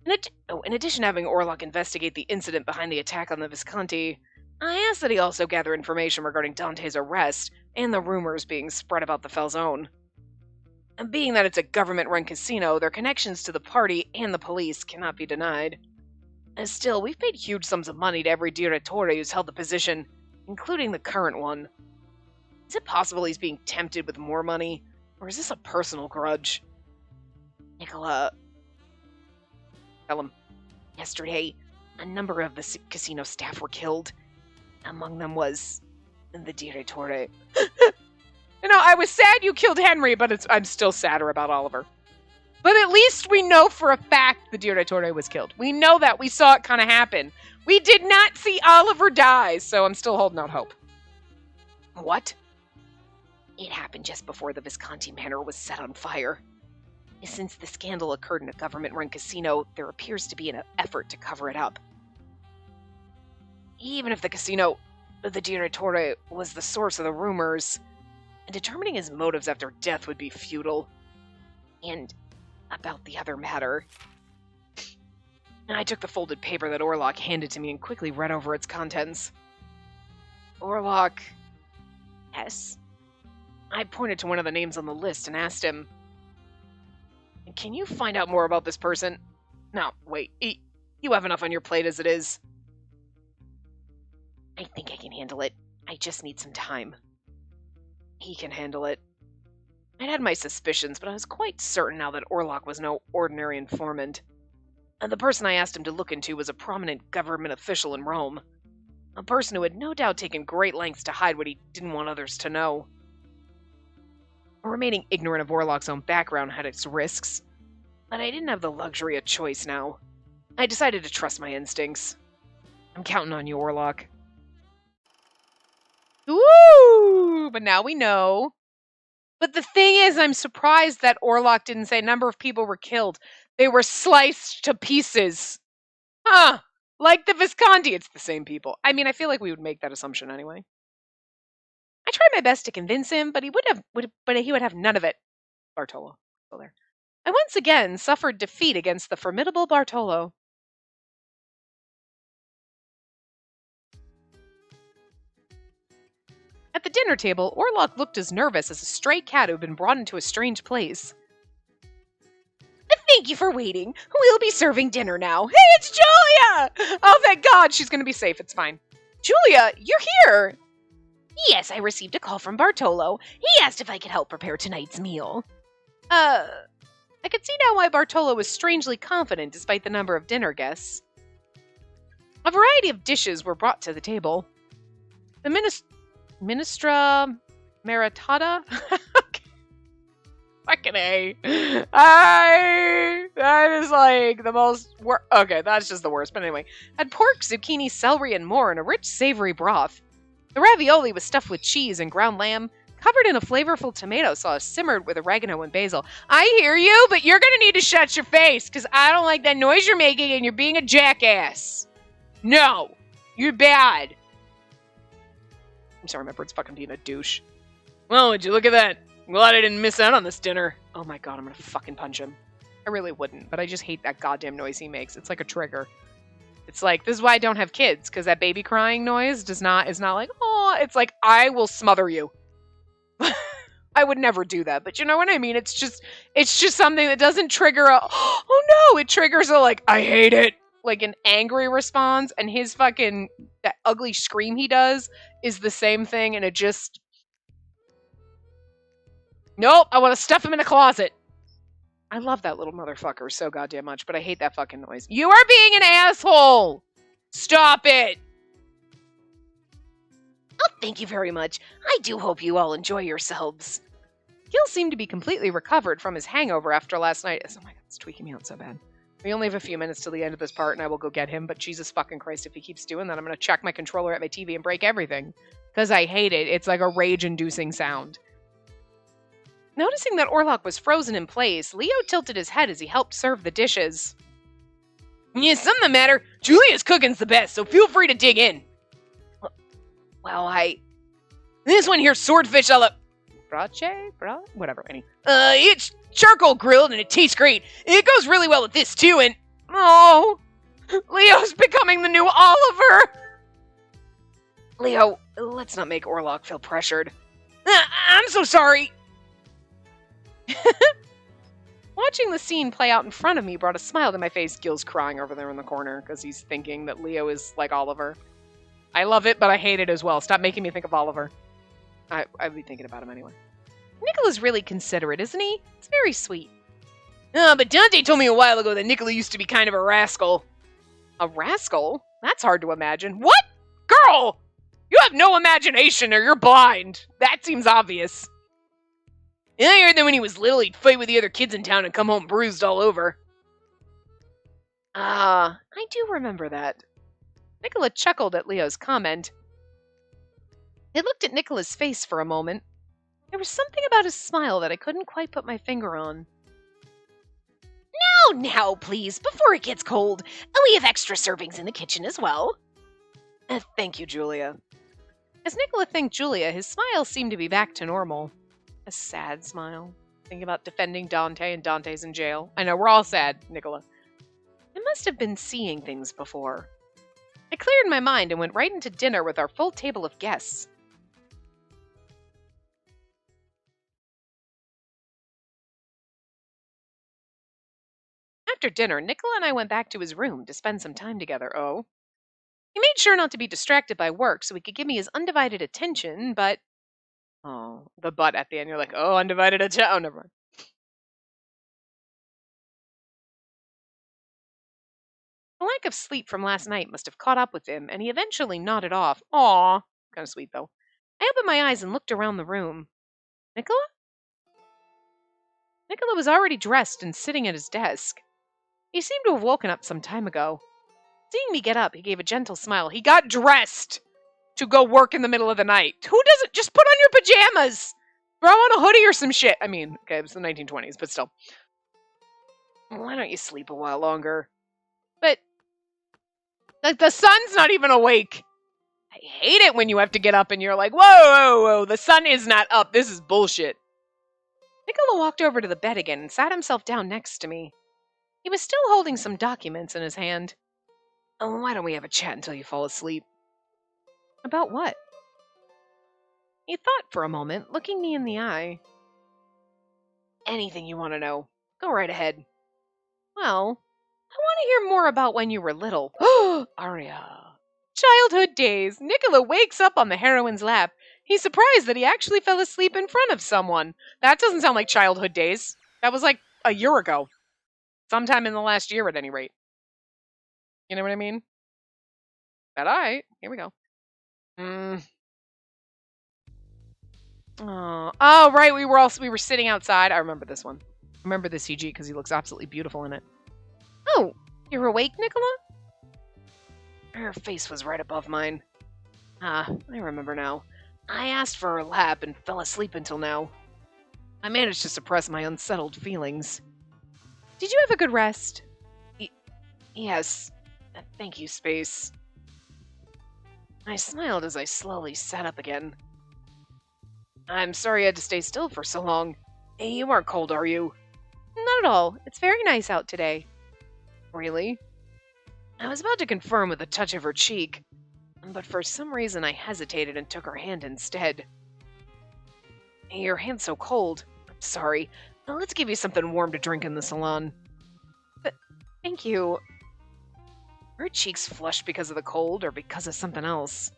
In addition to having Orlok investigate the incident behind the attack on the Visconti, I asked that he also gather information regarding Dante's arrest and the rumors being spread about the Falzone. And being that it's a government-run casino, their connections to the party and the police cannot be denied. And still, we've paid huge sums of money to every direttore who's held the position, including the current one. Is it possible he's being tempted with more money, or is this a personal grudge? Nicola... Tell him. Yesterday, a number of the casino staff were killed. Among them was the direttore. You know, I was sad you killed Henry, but I'm still sadder about Oliver. But at least we know for a fact the direttore was killed. We know that. We saw it kind of happen. We did not see Oliver die, so I'm still holding out hope. What? It happened just before the Visconti Manor was set on fire. Since the scandal occurred in a government-run casino, there appears to be an effort to cover it up. Even if the casino, the direttore, was the source of the rumors, determining his motives after death would be futile. And about the other matter... I took the folded paper that Orlok handed to me and quickly read over its contents. Orlok... Yes? I pointed to one of the names on the list and asked him, can you find out more about this person? No, wait, you have enough on your plate as it is. I think I can handle it. I just need some time. He can handle it. I'd had my suspicions, but I was quite certain now that Orlok was no ordinary informant. And the person I asked him to look into was a prominent government official in Rome. A person who had no doubt taken great lengths to hide what he didn't want others to know. Remaining ignorant of Orlok's own background had its risks, but I didn't have the luxury of choice now. I decided to trust my instincts. I'm counting on you, Orlok. Ooh, but now we know. But the thing is, I'm surprised that Orlok didn't say a number of people were killed. They were sliced to pieces. Huh. Like the Visconti, it's the same people. I mean, I feel like we would make that assumption anyway. I tried my best to convince him, but he would have none of it. Bartolo. Still there. I once again suffered defeat against the formidable Bartolo. At the dinner table, Orlok looked as nervous as a stray cat who had been brought into a strange place. Thank you for waiting. We'll be serving dinner now. Hey, it's Julia! Oh, thank God. She's going to be safe. It's fine. Julia, you're here. Yes, I received a call from Bartolo. He asked if I could help prepare tonight's meal. I could see now why Bartolo was strangely confident despite the number of dinner guests. A variety of dishes were brought to the table. The Minestra Maritata? Fucking A. That is like the most... Okay, that's just the worst. But anyway. Had pork, zucchini, celery, and more in a rich, savory broth. The ravioli was stuffed with cheese and ground lamb, covered in a flavorful tomato sauce, simmered with oregano and basil. I hear you, but you're going to need to shut your face, because I don't like that noise you're making and you're being a jackass. No. You're bad. I'm sorry, my bird's fucking being a douche. Well, would you look at that? I'm glad I didn't miss out on this dinner. Oh my God, I'm going to fucking punch him. I really wouldn't, but I just hate that goddamn noise he makes. It's like a trigger. It's like, this is why I don't have kids, because that baby crying noise is not like, oh, it's like, I will smother you. I would never do that, but you know what I mean? It's just something that doesn't trigger a, oh no, it triggers a, like, I hate it, like an angry response, and his fucking, that ugly scream he does is the same thing, and it just, nope, I want to stuff him in a closet. I love that little motherfucker so goddamn much, but I hate that fucking noise. You are being an asshole! Stop it! Oh, thank you very much. I do hope you all enjoy yourselves. Gil seemed to be completely recovered from his hangover after last night. Oh my God, it's tweaking me out so bad. We only have a few minutes till the end of this part, and I will go get him, but Jesus fucking Christ, if he keeps doing that, I'm going to check my controller at my TV and break everything. Because I hate it. It's like a rage-inducing sound. Noticing that Orlok was frozen in place, Leo tilted his head as he helped serve the dishes. Yeah, something the matter. Julia's cooking's the best, so feel free to dig in. Well, this one here, swordfish a la... Whatever, any. It's charcoal grilled and it tastes great. It goes really well with this too, and... Oh, Leo's becoming the new Oliver! Leo, let's not make Orlok feel pressured. I'm so sorry. Watching the scene play out in front of me brought a smile to my face. Gil's crying over there in the corner because he's thinking that Leo is like Oliver. I love it, but I hate it as well. Stop making me think of Oliver. I'd be thinking about him anyway. Nicola's really considerate, isn't he? It's very sweet. But Dante told me a while ago that Nicola used to be kind of a rascal. A rascal? That's hard to imagine. What? Girl! You have no imagination or you're blind. That seems obvious. Yeah, I heard that when he was little, he'd fight with the other kids in town and come home bruised all over. I do remember that. Nicola chuckled at Leo's comment. He looked at Nicola's face for a moment. There was something about his smile that I couldn't quite put my finger on. Now, please, before it gets cold. We have extra servings in the kitchen as well. Thank you, Julia. As Nicola thanked Julia, his smile seemed to be back to normal. A sad smile. Thinking about defending Dante and Dante's in jail. I know, we're all sad, Nicola. I must have been seeing things before. I cleared my mind and went right into dinner with our full table of guests. After dinner, Nicola and I went back to his room to spend some time together. Oh. He made sure not to be distracted by work so he could give me his undivided attention, but... Oh, the but at the end. You're like, oh, undivided attention. Oh, never mind. The lack of sleep from last night must have caught up with him, and he eventually nodded off. Aw. Kind of sweet, though. I opened my eyes and looked around the room. Nicola? Nicola was already dressed and sitting at his desk. He seemed to have woken up some time ago. Seeing me get up, he gave a gentle smile. He got dressed to go work in the middle of the night. Who doesn't? Just put on your pajamas! Throw on a hoodie or some shit. I mean, okay, it was the 1920s, but still. Why don't you sleep a while longer? But the sun's not even awake. I hate it when you have to get up and you're like, whoa, the sun is not up. This is bullshit. Nicola walked over to the bed again and sat himself down next to me. He was still holding some documents in his hand. Oh, why don't we have a chat until you fall asleep? About what? He thought for a moment, looking me in the eye. Anything you want to know. Go right ahead. Well, I want to hear more about when you were little. Arya. Childhood days. Nicola wakes up on the heroine's lap. He's surprised that he actually fell asleep in front of someone. That doesn't sound like childhood days. That was like a year ago. Sometime in the last year, at any rate. You know what I mean? But alright, here we go. Oh, right, we were sitting outside. I remember this one. I remember the CG because he looks absolutely beautiful in it. Oh, you're awake, Nicola? Her face was right above mine. I remember now. I asked for her lap and fell asleep until now. I managed to suppress my unsettled feelings. Did you have a good rest? Yes. Thank you, Space. I smiled as I slowly sat up again. I'm sorry I had to stay still for so long. Hey, you aren't cold, are you? Not at all. It's very nice out today. Really? I was about to confirm with a touch of her cheek, but for some reason I hesitated and took her hand instead. Hey, your hand's so cold. I'm sorry. Now let's give you something warm to drink in the salon. But, thank you. Her cheeks flushed because of the cold or because of something else.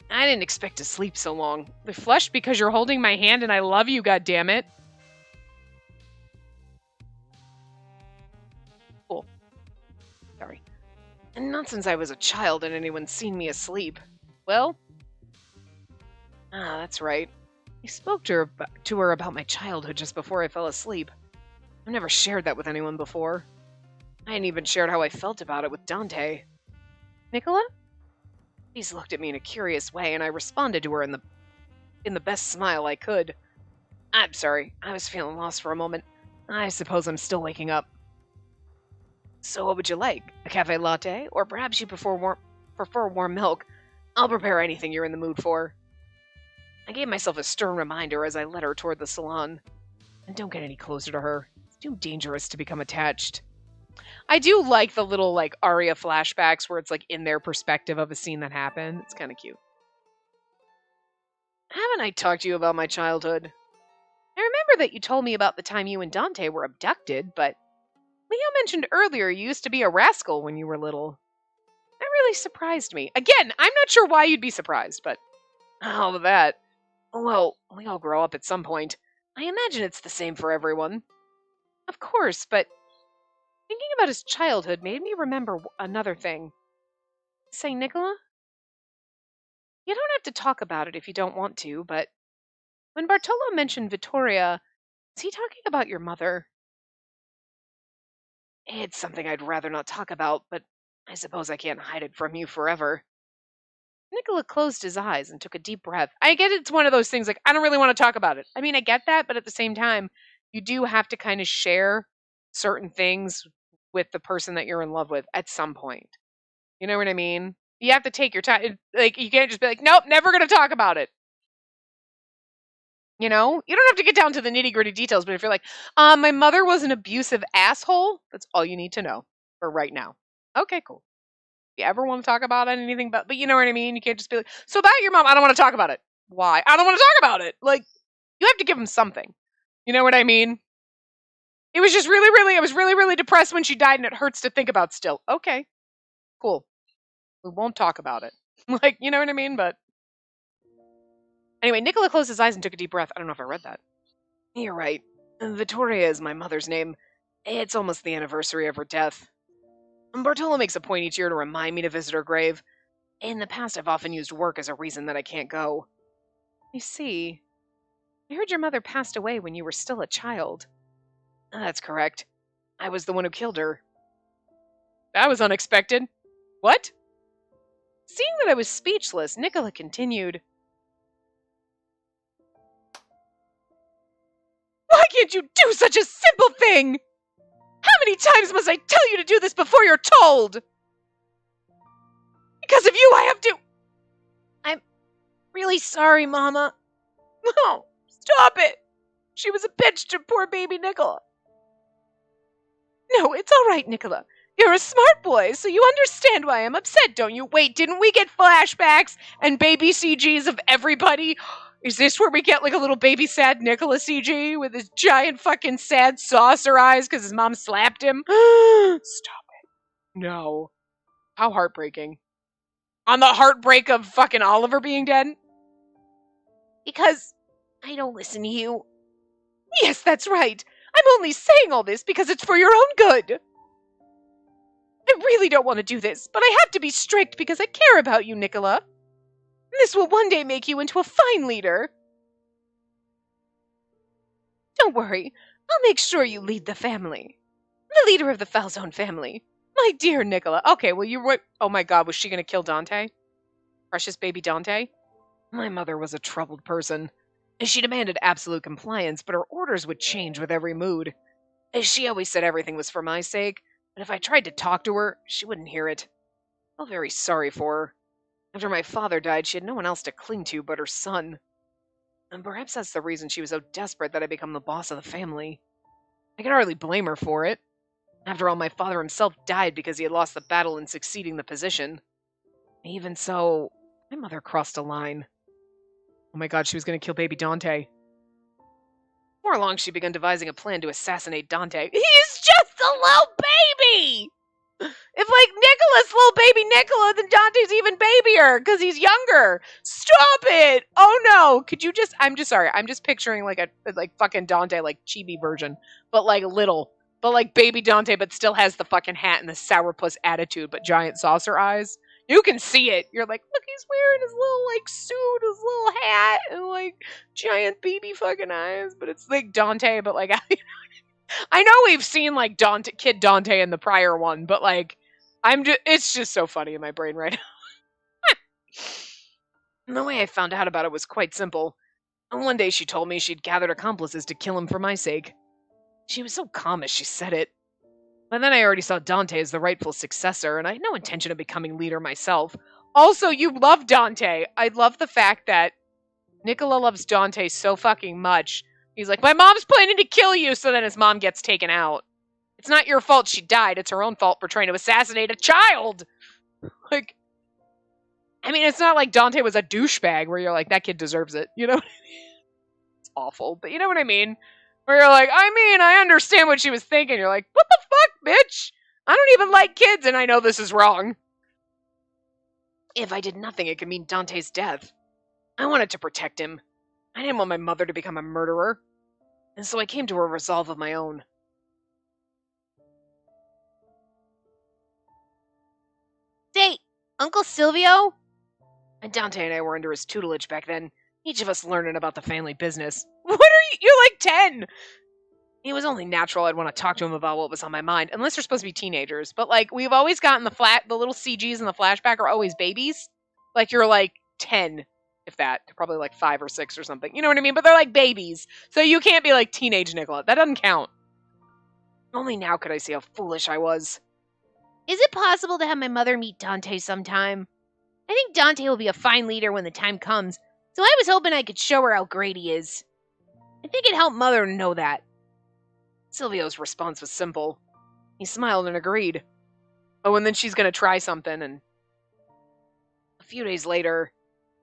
I didn't expect to sleep so long. They flushed because you're holding my hand and I love you, goddammit. Cool. Sorry. And not since I was a child had anyone seen me asleep. Well? That's right. I spoke to her about my childhood just before I fell asleep. I've never shared that with anyone before. I hadn't even shared how I felt about it with Dante. Nicola? She's looked at me in a curious way, and I responded to her in the best smile I could. I'm sorry, I was feeling lost for a moment. I suppose I'm still waking up. So what would you like? A cafe latte? Or perhaps you prefer warm milk? I'll prepare anything you're in the mood for. I gave myself a stern reminder as I led her toward the salon. And don't get any closer to her. It's too dangerous to become attached. I do like the little, Arya flashbacks where it's, in their perspective of a scene that happened. It's kind of cute. Haven't I talked to you about my childhood? I remember that you told me about the time you and Dante were abducted, but Leo mentioned earlier you used to be a rascal when you were little. That really surprised me. Again, I'm not sure why you'd be surprised, but all of that. Well, we all grow up at some point. I imagine it's the same for everyone. Of course, but thinking about his childhood made me remember another thing. Say, Nicola? You don't have to talk about it if you don't want to, but when Bartolo mentioned Vittoria, is he talking about your mother? It's something I'd rather not talk about, but I suppose I can't hide it from you forever. Nicola closed his eyes and took a deep breath. I get it's one of those things, I don't really want to talk about it. I mean, I get that, but at the same time, you do have to kind of share certain things with the person that you're in love with at some point. You know what I mean? You have to take your time. You can't just be like, nope, never going to talk about it. You know? You don't have to get down to the nitty-gritty details, but if you're like, my mother was an abusive asshole, that's all you need to know for right now. Okay, cool. If you ever want to talk about anything, but you know what I mean? You can't just be like, so about your mom, I don't want to talk about it. Why? I don't want to talk about it. You have to give them something. You know what I mean? It was just I was really depressed when she died and it hurts to think about still. Okay, cool. We won't talk about it. You know what I mean? But anyway, Nicola closed his eyes and took a deep breath. I don't know if I read that. You're right. Vittoria is my mother's name. It's almost the anniversary of her death. Bartolo makes a point each year to remind me to visit her grave. In the past, I've often used work as a reason that I can't go. I see. I heard your mother passed away when you were still a child. That's correct. I was the one who killed her. That was unexpected. What? Seeing that I was speechless, Nicola continued. Why can't you do such a simple thing? How many times must I tell you to do this before you're told? Because of you, I have to... really sorry, Mama. No, stop it. She was a bitch to poor baby Nicola. No, it's all right, Nicola. You're a smart boy, so you understand why I'm upset, don't you? Wait, didn't we get flashbacks and baby CGs of everybody? Is this where we get like a little baby sad Nicola CG with his giant fucking sad saucer eyes because his mom slapped him? Stop it. No. How heartbreaking. On the heartbreak of fucking Oliver being dead? Because I don't listen to you. Yes, that's right. I'm only saying all this because it's for your own good. I really don't want to do this, but I have to be strict because I care about you, Nicola. This will one day make you into a fine leader. Don't worry, I'll make sure you lead the family. The leader of the Falzone family. My dear Nicola. Okay, well you were... Oh my god, was she going to kill Dante? Precious baby Dante? My mother was a troubled person. She demanded absolute compliance, but her orders would change with every mood. She always said everything was for my sake, but if I tried to talk to her, she wouldn't hear it. I felt very sorry for her. After my father died, she had no one else to cling to but her son. And perhaps that's the reason she was so desperate that I become the boss of the family. I can hardly blame her for it. After all, my father himself died because he had lost the battle in succeeding the position. Even so, my mother crossed a line. Oh my god, she was going to kill baby Dante. Before long, she began devising a plan to assassinate Dante. He's just a little baby! If, like, Nicola's little baby Nicola, then Dante's even babier, because he's younger. Stop it! Oh no! Could you just... I'm just sorry. I'm just picturing, like, fucking Dante, like, chibi version. But, like, little. But, like, baby Dante, but still has the fucking hat and the sourpuss attitude, but giant saucer eyes. You can see it. You're like, look, he's wearing his little, like, suit, his little hat, and, like, giant baby fucking eyes. But it's, like, Dante, but, like... I know we've seen, like, Kid Dante in the prior one, but, like, it's just so funny in my brain right now. And the way I found out about it was quite simple. And one day she told me she'd gathered accomplices to kill him for my sake. She was so calm as she said it. By then I already saw Dante as the rightful successor, and I had no intention of becoming leader myself. Also, you love Dante. I love the fact that Nicola loves Dante so fucking much. He's like, my mom's planning to kill you, so then his mom gets taken out. It's not your fault she died. It's her own fault for trying to assassinate a child. Like, I mean, it's not like Dante was a douchebag where you're like, that kid deserves it. You know what I mean? It's awful, but you know what I mean? Where you're like, I mean, I understand what she was thinking. You're like, what the fuck, bitch? I don't even like kids, and I know this is wrong. If I did nothing, it could mean Dante's death. I wanted to protect him. I didn't want my mother to become a murderer. And so I came to a resolve of my own. Say, Uncle Silvio? And Dante and I were under his tutelage back then, each of us learning about the family business. What are you? You're like 10! It was only natural I'd want to talk to him about what was on my mind, unless they're supposed to be teenagers. But, like, we've always gotten the little CGs in the flashback are always babies. Like, you're like 10. If that, they're probably like 5 or 6 or something. You know what I mean? But they're like babies. So you can't be like teenage Nicola. That doesn't count. Only now could I see how foolish I was. Is it possible to have my mother meet Dante sometime? I think Dante will be a fine leader when the time comes. So I was hoping I could show her how great he is. I think it'd help Mother to know that. Silvio's response was simple. He smiled and agreed. Oh, and then she's going to try something, and... A few days later...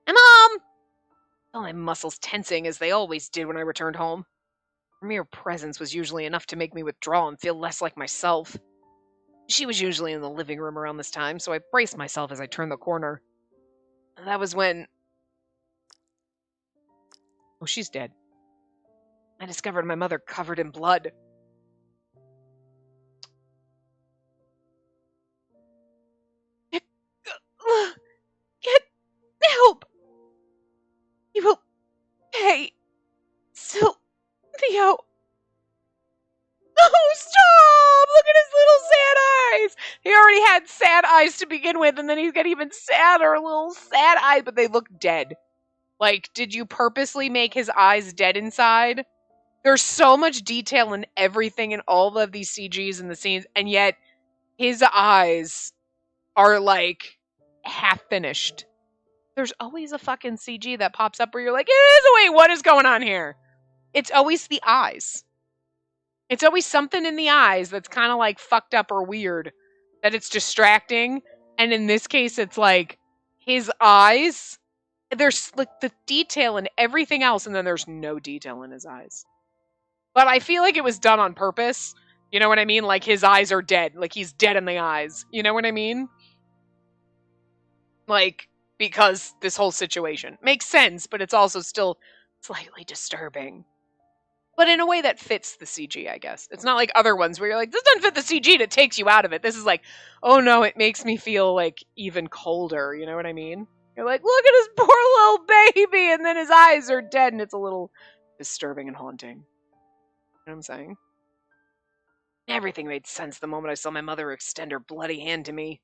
Mom! Felt my muscles tensing as they always did when I returned home. Her mere presence was usually enough to make me withdraw and feel less like myself. She was usually in the living room around this time, so I braced myself as I turned the corner. That was when... Oh, she's dead. I discovered my mother covered in blood. Get help! You will pay Silvio. Oh, stop! Look at his little sad eyes! He already had sad eyes to begin with, and then he's got even sadder little sad eyes, but they look dead. Like, did you purposely make his eyes dead inside? There's so much detail in everything in all of these CGs and the scenes, and yet his eyes are, like, half finished. There's always a fucking CG that pops up where you're like, it is, wait, what is going on here? It's always the eyes. It's always something in the eyes that's kind of like fucked up or weird, that it's distracting. And in this case, it's like his eyes. There's like the detail in everything else, and then there's no detail in his eyes. But I feel like it was done on purpose. You know what I mean? Like his eyes are dead. Like he's dead in the eyes. You know what I mean? Like, because this whole situation makes sense, but it's also still slightly disturbing. But in a way that fits the CG, I guess. It's not like other ones where you're like, this doesn't fit the CG, and it takes you out of it. This is like, oh no, it makes me feel like even colder. You know what I mean? You're like, look at his poor little baby, and then his eyes are dead, and it's a little disturbing and haunting. You know what I'm saying? Everything made sense the moment I saw my mother extend her bloody hand to me.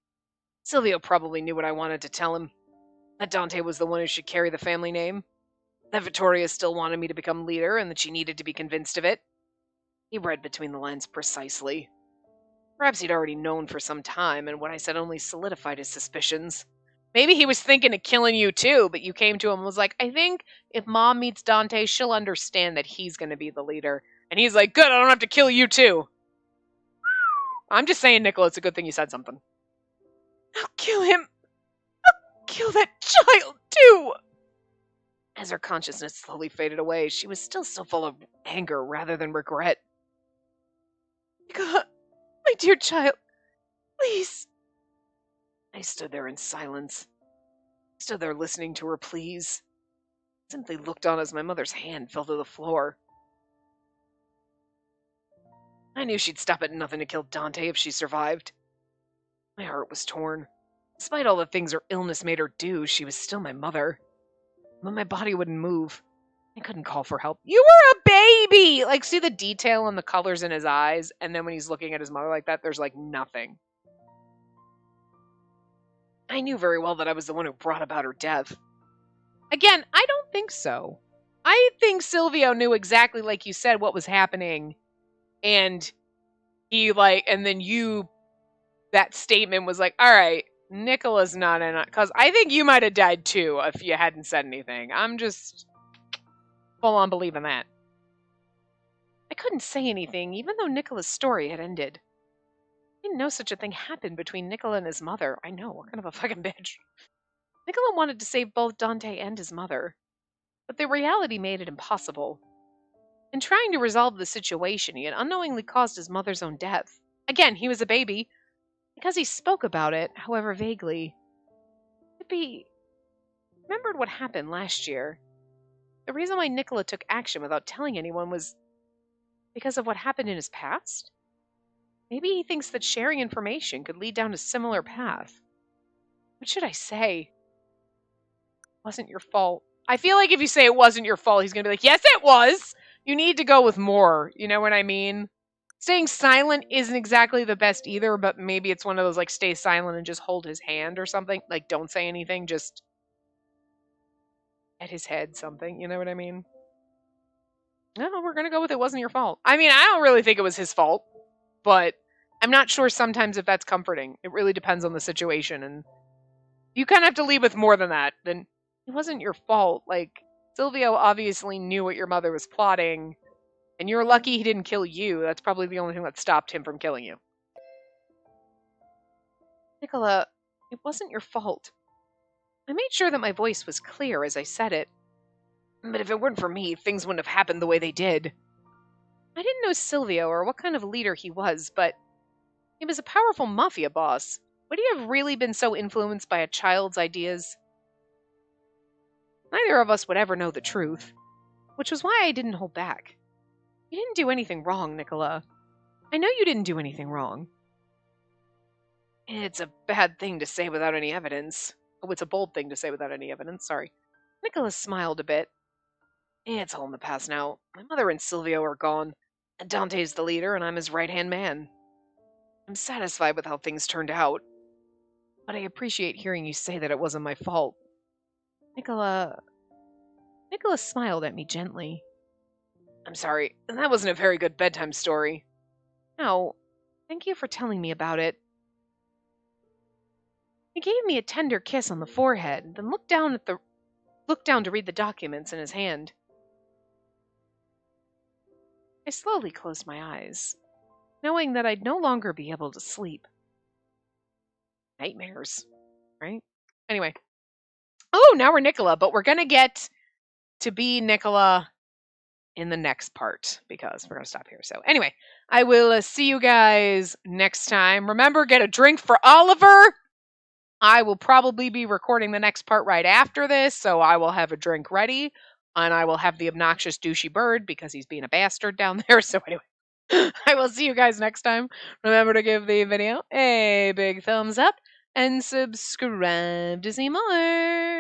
Silvio probably knew what I wanted to tell him. That Dante was the one who should carry the family name. That Vittoria still wanted me to become leader and that she needed to be convinced of it. He read between the lines precisely. Perhaps he'd already known for some time, and what I said only solidified his suspicions. Maybe he was thinking of killing you too, but you came to him and was like, I think if Mom meets Dante, she'll understand that he's going to be the leader. And he's like, good, I don't have to kill you too. I'm just saying, Nicola, it's a good thing you said something. I'll kill him. I'll kill that child too. As her consciousness slowly faded away, she was still so full of anger rather than regret. Nicola, my dear child, please. I stood there in silence. I stood there listening to her pleas. I simply looked on as my mother's hand fell to the floor. I knew she'd stop at nothing to kill Dante if she survived. My heart was torn. Despite all the things her illness made her do, she was still my mother. But my body wouldn't move. I couldn't call for help. You were a baby! Like, see the detail and the colors in his eyes, and then when he's looking at his mother like that, there's like nothing. I knew very well that I was the one who brought about her death. Again, I don't think so. I think Silvio knew exactly, like you said, what was happening. And he, like, and then you, that statement was like, all right, Nicola's not in it. Because I think you might have died too if you hadn't said anything. I'm just full on believing that. I couldn't say anything, even though Nicola's story had ended. I didn't know such a thing happened between Nicola and his mother. I know, what kind of a fucking bitch. Nicola wanted to save both Dante and his mother, but the reality made it impossible. In trying to resolve the situation, he had unknowingly caused his mother's own death. Again, he was a baby. Because he spoke about it, however vaguely. Hippie remembered what happened last year. The reason why Nicola took action without telling anyone was because of what happened in his past? Maybe he thinks that sharing information could lead down a similar path. What should I say? It wasn't your fault. I feel like if you say it wasn't your fault, he's going to be like, yes, it was! You need to go with more. You know what I mean? Staying silent isn't exactly the best either, but maybe it's one of those, like, stay silent and just hold his hand or something. Like, don't say anything, just at his head something. You know what I mean? No, we're going to go with it wasn't your fault. I mean, I don't really think it was his fault, but I'm not sure sometimes if that's comforting. It really depends on the situation, and you kind of have to leave with more than that. Then it wasn't your fault. Like, Silvio obviously knew what your mother was plotting, and you're lucky he didn't kill you. That's probably the only thing that stopped him from killing you. Nicola, it wasn't your fault. I made sure that my voice was clear as I said it. But if it weren't for me, things wouldn't have happened the way they did. I didn't know Silvio or what kind of leader he was, but he was a powerful mafia boss. Would he have really been so influenced by a child's ideas? Neither of us would ever know the truth, which was why I didn't hold back. You didn't do anything wrong, Nicola. I know you didn't do anything wrong. It's a bad thing to say without any evidence. Oh, it's a bold thing to say without any evidence, sorry. Nicola smiled a bit. It's all in the past now. My mother and Silvio are gone. And Dante's the leader, and I'm his right-hand man. I'm satisfied with how things turned out. But I appreciate hearing you say that it wasn't my fault. Nicola smiled at me gently. I'm sorry, that wasn't a very good bedtime story. No, thank you for telling me about it. He gave me a tender kiss on the forehead, then looked down to read the documents in his hand. I slowly closed my eyes, knowing that I'd no longer be able to sleep. Nightmares, right? Anyway. Oh, now we're Nicola, but we're gonna get to be Nicola in the next part because we're gonna stop here. So anyway, I will see you guys next time. Remember, get a drink for Oliver. I will probably be recording the next part right after this, so I will have a drink ready, and I will have the obnoxious douchey bird because he's being a bastard down there. So anyway, I will see you guys next time. Remember to give the video a big thumbs up and subscribe to see more.